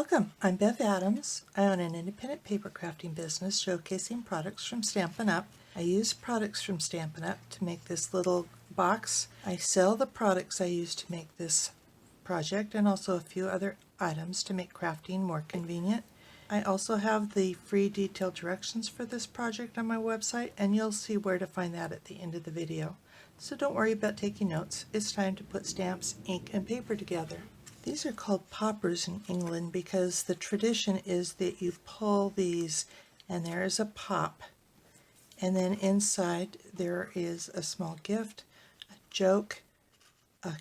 Welcome, I'm Bev Adams. I own an independent paper crafting business showcasing products from Stampin' Up. I use products from Stampin' Up to make this little box. I sell the products I use to make this project and also a few other items to make crafting more convenient. I also have the free detailed directions for this project on my website, and you'll see where to find that at the end of the video. So don't worry about taking notes. It's time to put stamps, ink, and paper together. These are called poppers in England because the tradition is that you pull these and there is a pop, and then inside there is a small gift, a joke, a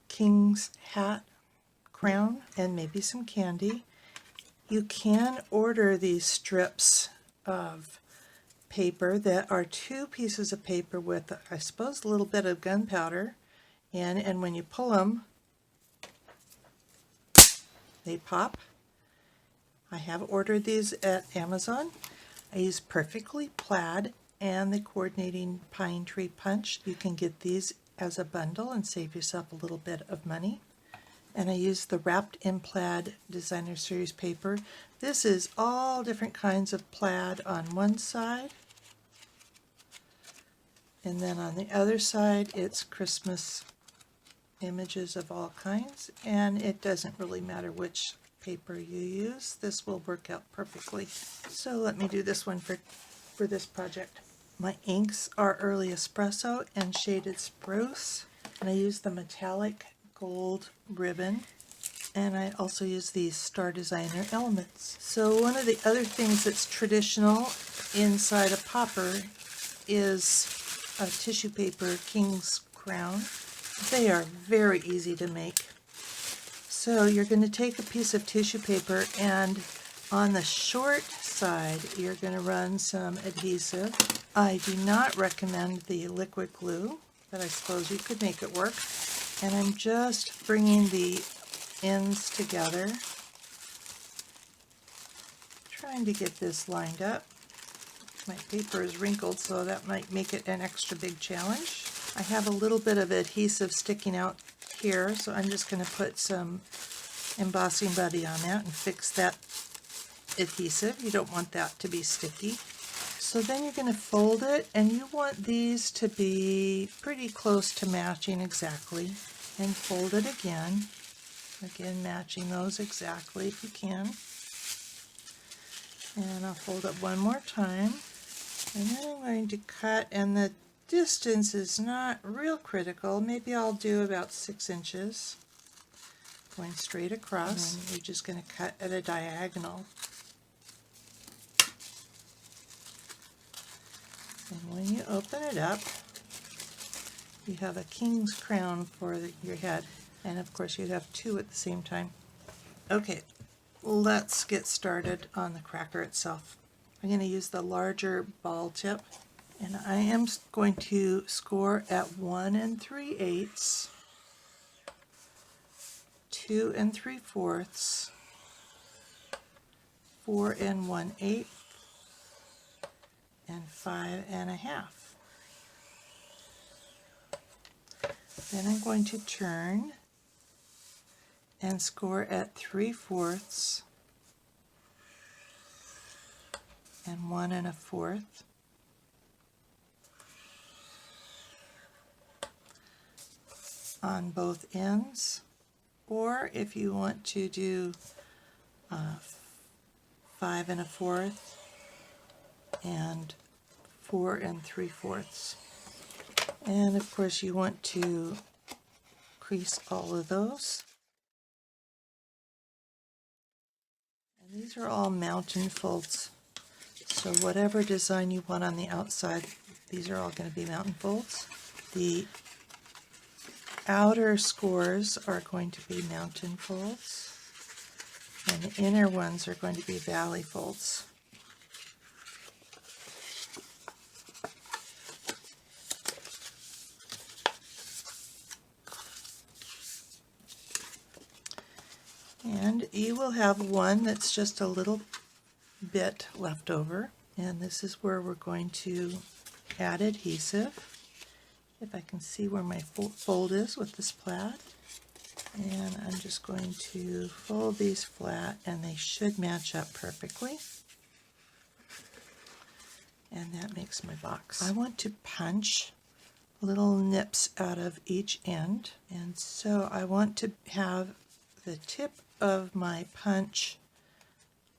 king's hat, crown, and maybe some candy. You can order these strips of paper that are two pieces of paper with, I suppose, a little bit of gunpowder in, and when you pull them, they pop. I have ordered these at Amazon. I use Perfectly Plaid and the coordinating pine tree punch. You can get these as a bundle and save yourself a little bit of money. And I use the Wrapped in Plaid Designer Series paper. This is all different kinds of plaid on one side, and then on the other side it's Christmas images of all kinds, and it doesn't really matter which paper you use. This will work out perfectly. So let me do this one for this project. My inks are Early Espresso and Shaded Spruce, and I use the metallic gold ribbon, and I also use these Star Designer elements. So one of the other things that's traditional inside a popper is a tissue paper king's crown. They are very easy to make. So you're going to take a piece of tissue paper, and on the short side you're going to run some adhesive. I do not recommend the liquid glue, but I suppose you could make it work. And I'm just bringing the ends together, trying to get this lined up. My paper is wrinkled, so that might make it an extra big challenge. I have a little bit of adhesive sticking out here, so I'm just going to put some embossing buddy on that and fix that adhesive. You don't want that to be sticky. So then you're going to fold it, and you want these to be pretty close to matching exactly. And fold it again matching those exactly if you can. And I'll fold it one more time. And then I'm going to cut, and the distance is not real critical. Maybe I'll do about 6 inches going straight across. And you're just going to cut at a diagonal. And when you open it up, you have a king's crown for your head. And of course you'd have two at the same time. Okay, let's get started on the cracker itself. I'm going to use the larger ball tip, and I am going to score at 1 3/8, 2 3/4, 4 1/8, and 5 1/2. Then I'm going to turn and score at 3/4 and 1 1/4. On both ends, or if you want to do 5 1/4 and 4 3/4. And of course you want to crease all of those. And these are all mountain folds. So whatever design you want on the outside, these are all going to be mountain folds. The outer scores are going to be mountain folds, and the inner ones are going to be valley folds. And you will have one that's just a little bit left over, and this is where we're going to add adhesive. If I can see where my fold is with this plaid. And I'm just going to fold these flat, and they should match up perfectly. And that makes my box. I want to punch little nips out of each end, and so I want to have the tip of my punch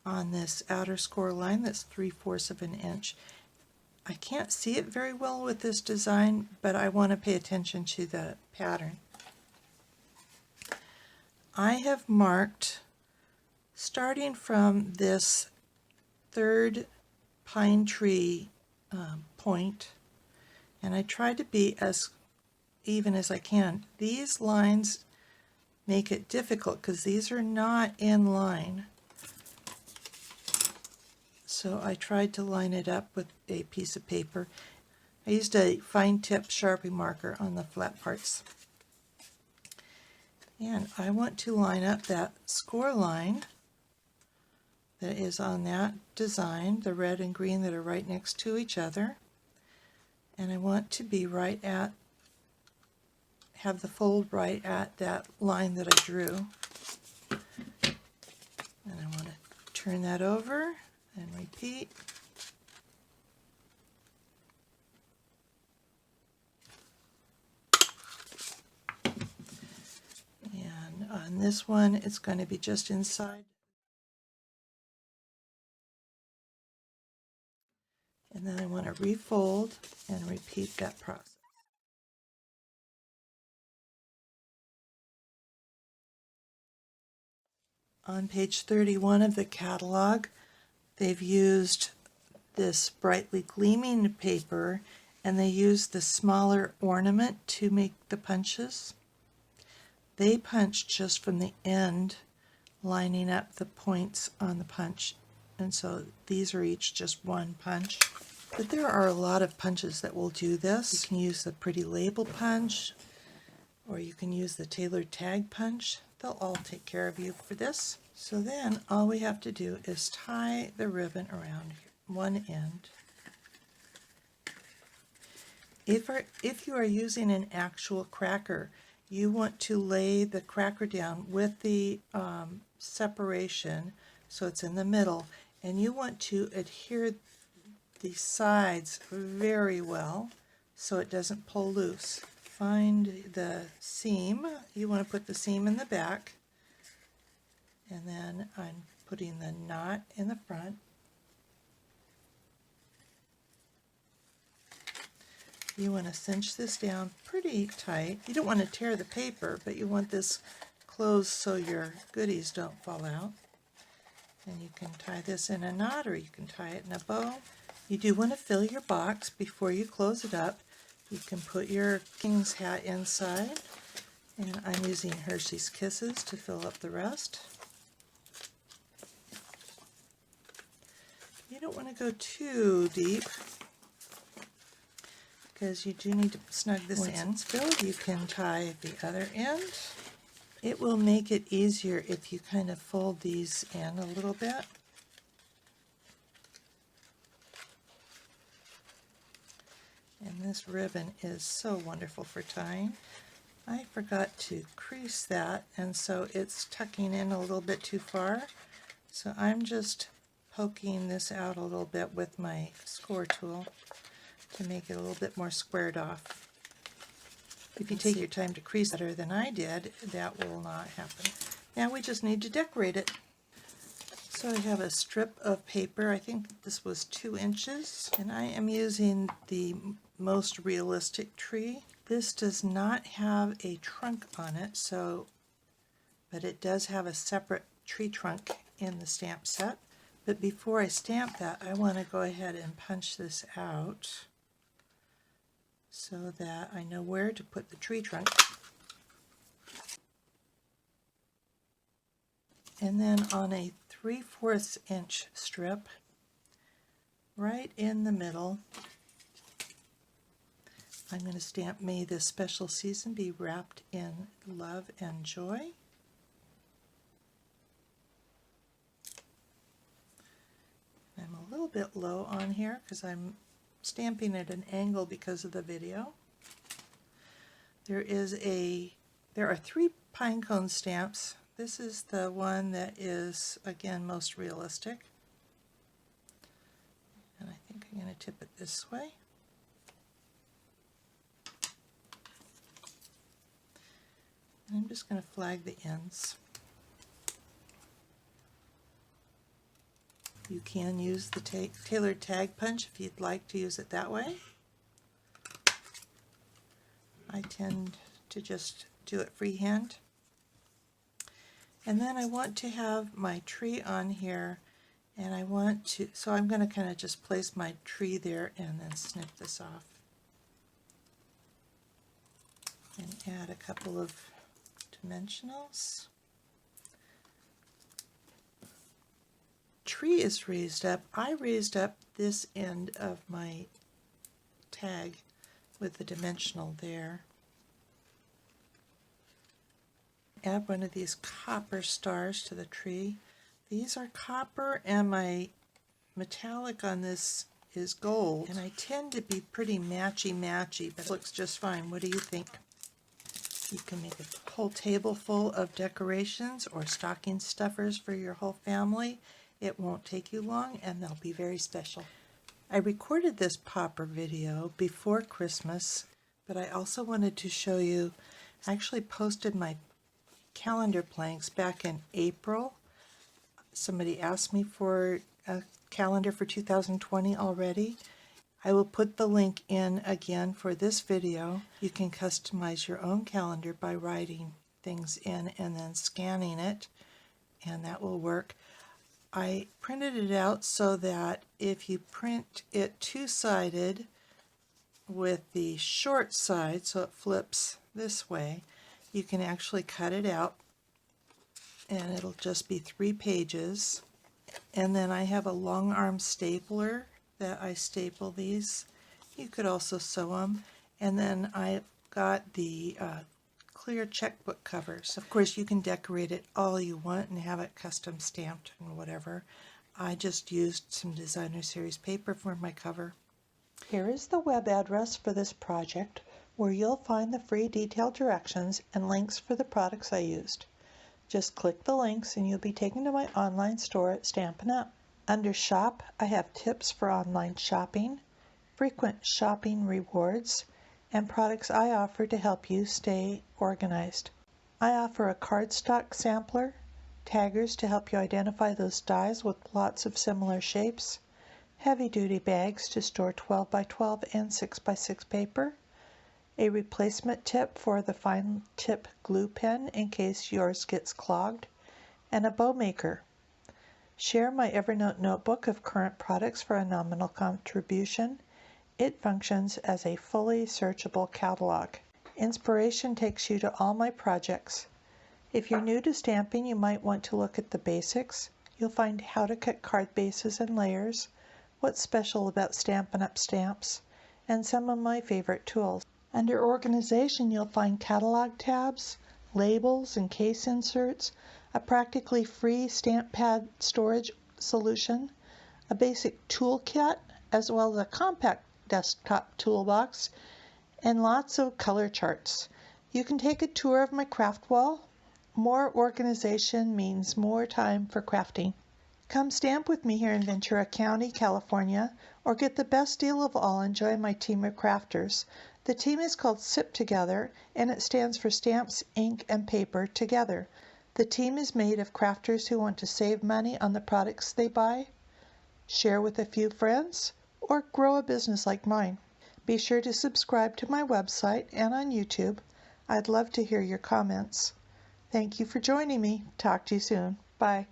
on this outer score line that's 3/4 of an inch. I can't see it very well with this design, but I want to pay attention to the pattern. I have marked, starting from this third pine tree point, and I try to be as even as I can. These lines make it difficult because these are not in line. So I tried to line it up with a piece of paper. I used a fine tip Sharpie marker on the flat parts. And I want to line up that score line that is on that design, the red and green that are right next to each other. And I want to be right at, have the fold right at that line that I drew. And I want to turn that over and repeat. And on this one, it's going to be just inside. And then I want to refold and repeat that process. On page 31 of the catalog, they've used this brightly gleaming paper, and they used the smaller ornament to make the punches. They punch just from the end, lining up the points on the punch, and so these are each just one punch. But there are a lot of punches that will do this. You can use the pretty label punch, or you can use the tailored tag punch. They'll all take care of you for this. So then all we have to do is tie the ribbon around one end. If you are using an actual cracker, you want to lay the cracker down with the separation so it's in the middle, and you want to adhere the sides very well so it doesn't pull loose. Find the seam. You want to put the seam in the back, and then I'm putting the knot in the front. You want to cinch this down pretty tight. You don't want to tear the paper, but you want this closed so your goodies don't fall out. And you can tie this in a knot, or you can tie it in a bow. You do want to fill your box before you close it up. You can put your King's hat inside, and I'm using Hershey's Kisses to fill up the rest. You don't want to go too deep, because you do need to snug this in. Once it's filled, you can tie the other end. It will make it easier if you kind of fold these in a little bit. And this ribbon is so wonderful for tying. I forgot to crease that, and so it's tucking in a little bit too far. So I'm just poking this out a little bit with my score tool to make it a little bit more squared off. If you take your time to crease better than I did, that will not happen. Now we just need to decorate it. So I have a strip of paper. I think this was 2 inches, and I am using the most realistic tree. This does not have a trunk on it, but it does have a separate tree trunk in the stamp set. But before I stamp that, I want to go ahead and punch this out so that I know where to put the tree trunk. And then on a 3/4 inch strip, right in the middle, I'm going to stamp "May this special season be wrapped in love and joy." I'm a little bit low on here because I'm stamping at an angle because of the video. There are 3 pine cone stamps. This is the one that is, again, most realistic. And I think I'm going to tip it this way. And I'm just going to flag the ends. You can use the tailored tag punch if you'd like to use it that way. I tend to just do it freehand. And then I want to have my tree on here, and I want to, so I'm going to kind of just place my tree there and then snip this off. And add a couple of dimensionals. Tree is raised up. I raised up this end of my tag with the dimensional there. Add one of these copper stars to the tree. These are copper and my metallic on this is gold. And I tend to be pretty matchy-matchy, but it looks just fine. What do you think? You can make a whole table full of decorations or stocking stuffers for your whole family. It won't take you long, and they'll be very special. I recorded this popper video before Christmas, but I also wanted to show you, I actually posted my calendar planks back in April. Somebody asked me for a calendar for 2020 already. I will put the link in again for this video. You can customize your own calendar by writing things in and then scanning it, and that will work. I printed it out so that if you print it two-sided with the short side, so it flips this way, you can actually cut it out and it'll just be 3 pages. And then I have a long arm stapler that I staple these. You could also sew them. And then I got the clear checkbook covers. Of course, you can decorate it all you want and have it custom stamped and whatever. I just used some designer series paper for my cover. Here is the web address for this project, where you'll find the free detailed directions and links for the products I used. Just click the links and you'll be taken to my online store at Stampin' Up! Under Shop, I have tips for online shopping, frequent shopping rewards, and products I offer to help you stay organized. I offer a cardstock sampler, taggers to help you identify those dies with lots of similar shapes, heavy-duty bags to store 12 by 12 and 6 by 6 paper, a replacement tip for the fine tip glue pen in case yours gets clogged, and a bow maker. Share my Evernote notebook of current products for a nominal contribution. It functions as a fully searchable catalog. Inspiration takes you to all my projects. If you're new to stamping, you might want to look at the basics. You'll find how to cut card bases and layers, what's special about Stampin' Up! Stamps, and some of my favorite tools. Under Organization, you'll find catalog tabs, labels and case inserts, a practically free stamp pad storage solution, a basic toolkit, as well as a compact desktop toolbox, and lots of color charts. You can take a tour of my craft wall. More organization means more time for crafting. Come stamp with me here in Ventura County, California, or get the best deal of all and join my team of crafters. The team is called SIP Together, and it stands for Stamps, Ink, and Paper Together. The team is made of crafters who want to save money on the products they buy, share with a few friends, or grow a business like mine. Be sure to subscribe to my website and on YouTube. I'd love to hear your comments. Thank you for joining me. Talk to you soon. Bye.